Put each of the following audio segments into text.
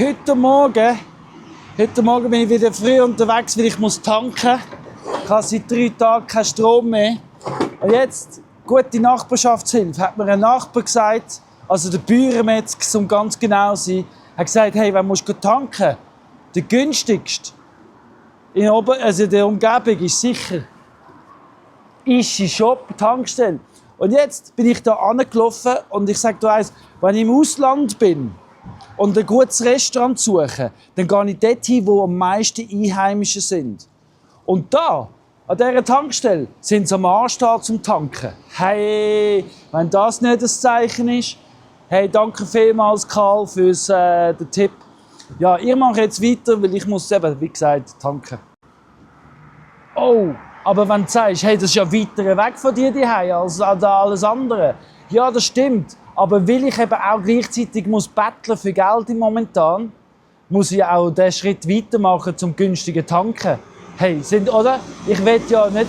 Heute Morgen bin ich wieder früh unterwegs, weil ich muss tanken. Ich habe seit 3 Tagen keinen Strom mehr. Und jetzt, gute Nachbarschaftshilfe, hat mir ein Nachbar gesagt, also der Bäuermetzger, um ganz genau zu sein, hat gesagt, hey, wenn musst du tanken? Der günstigste in der Umgebung ist sicher Ischi Shop, Tankstelle. Und jetzt bin ich da angelaufen und ich sage dir eins, wenn ich im Ausland bin und ein gutes Restaurant suche, dann gehe ich dort hin, wo am meisten Einheimische sind. Und da, an dieser Tankstelle, sind sie am Anstehen zum Tanken. Hey, wenn das nicht das Zeichen ist, hey, danke vielmals, Karl, für den Tipp. Ja, ihr macht jetzt weiter, weil ich muss eben, wie gesagt, tanken. Oh, aber wenn du sagst, hey, das ist ja weiter weg von dir daheim als alles andere. Ja, das stimmt. Aber weil ich eben auch gleichzeitig muss betteln für Geld momentan, muss ich auch den Schritt weitermachen zum günstigen Tanken. Hey, oder? Ich will ja nicht,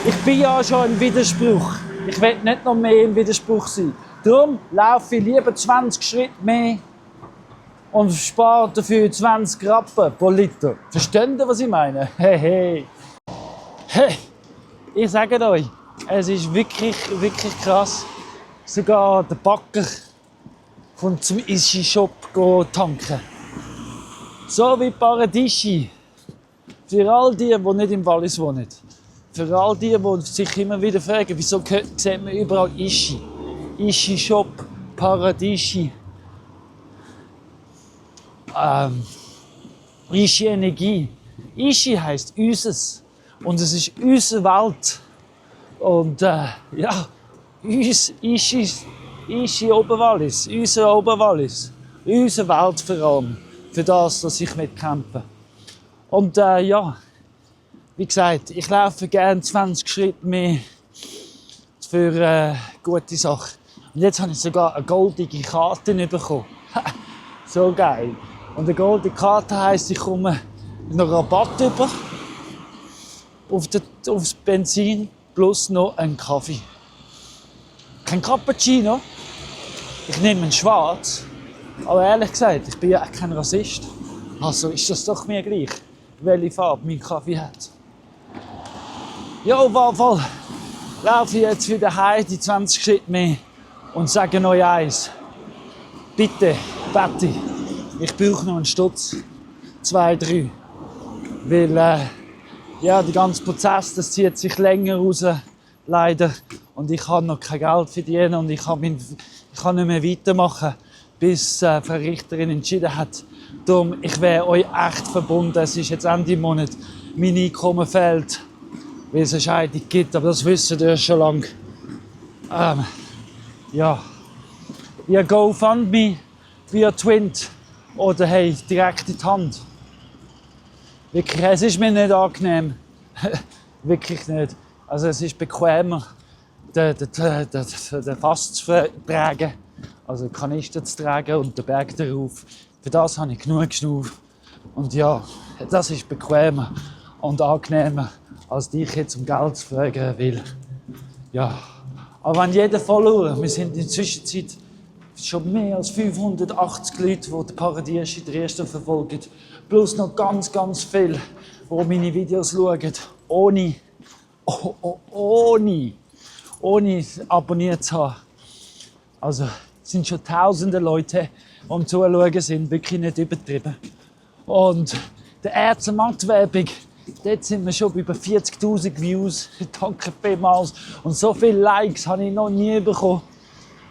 ich bin ja schon im Widerspruch. Ich will nicht noch mehr im Widerspruch sein. Darum laufe ich lieber 20 Schritte mehr und spare dafür 20 Rappen pro Liter. Versteht ihr, was ich meine? Hey, hey. Hey, ich sage euch, es ist wirklich, wirklich krass. Sogar der Bäcker kommt zum Ischi Shop tanken. So wie Paradischi. Für all die nicht im Wallis wohnen. Für all die sich immer wieder fragen, wieso sieht man überall Ischi. Ischi Shop, Paradischi. Ischi Energie. Ischi heisst «Üses». Und es ist unsere Welt. Und ja, Ischi Oberwallis, unser Oberwallis, unsere Welt vor allem, für das, dass ich mitkämpfe. Und ja, wie gesagt, ich laufe gerne 20 Schritte mehr für gute Sachen. Und jetzt habe ich sogar eine goldige Karte bekommen. So geil. Und eine goldene Karte heisst, ich komme noch Rabatt über aufs Benzin plus noch einen Kaffee. Kein Cappuccino. Ich nehme einen schwarz. Aber ehrlich gesagt, ich bin ja kein Rassist. Also ist das doch mir gleich, welche Farbe mein Kaffee hat. Ja, auf jeden Fall laufe ich jetzt wieder heim, die 20 Schritte mehr und sage euch eins. Bitte, Betty, ich brauche noch einen Stutz. 2, 3. Weil ja, der ganze Prozess, das zieht sich länger raus, leider. Und ich kann noch kein Geld verdienen und ich kann nicht mehr weitermachen, bis die Richterin entschieden hat. Darum, ich wäre euch echt verbunden. Es ist jetzt Ende Monat, mein Einkommen fehlt, weil es eine Scheidung gibt, aber das wissen ihr schon lange. Ja, via GoFundMe, via Twint oder hey, direkt in die Hand. Wirklich, es ist mir nicht angenehm. Wirklich nicht. Also es ist bequemer, den Fass zu tragen, also den Kanister zu tragen und den Berg darauf. Für das habe ich genug Schnuff. Und ja, das ist bequemer und angenehmer, als dich jetzt um Geld zu fragen will. Ja. Aber wenn jeder Follower, wir sind in der Zwischenzeit schon mehr als 580 Leute, die den Paradies in Dresden verfolgen. Plus noch ganz, ganz viele, die meine Videos schauen, ohne abonniert zu haben. Also es sind schon tausende Leute, die am Zuschauen sind, wirklich nicht übertrieben. Und der Ärzte-Matt-Werbung, dort sind wir schon bei über 40'000 Views. Danke vielmals. Und so viele Likes habe ich noch nie bekommen.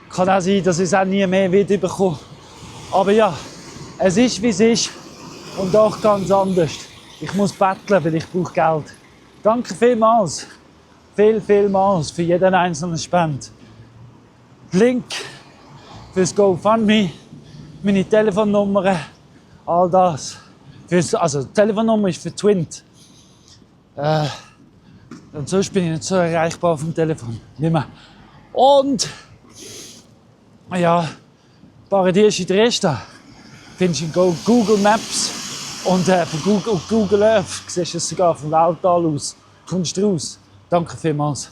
Kann auch sein, dass ich es auch nie mehr wieder bekomme. Aber ja, es ist, wie es ist. Und doch ganz anders. Ich muss betteln, weil ich brauche Geld. Danke vielmals. Vielmals für jeden einzelnen Spende. Link fürs GoFundMe, meine Telefonnummer, all das. Also die Telefonnummer ist für Twint. Und sonst bin ich nicht so erreichbar auf dem Telefon. Nicht mehr. Und ja, Paradies in Dresden findest du in Google Maps und von Google Earth siehst du es sogar vom Weltall aus. Kommst du raus. Danke vielmals.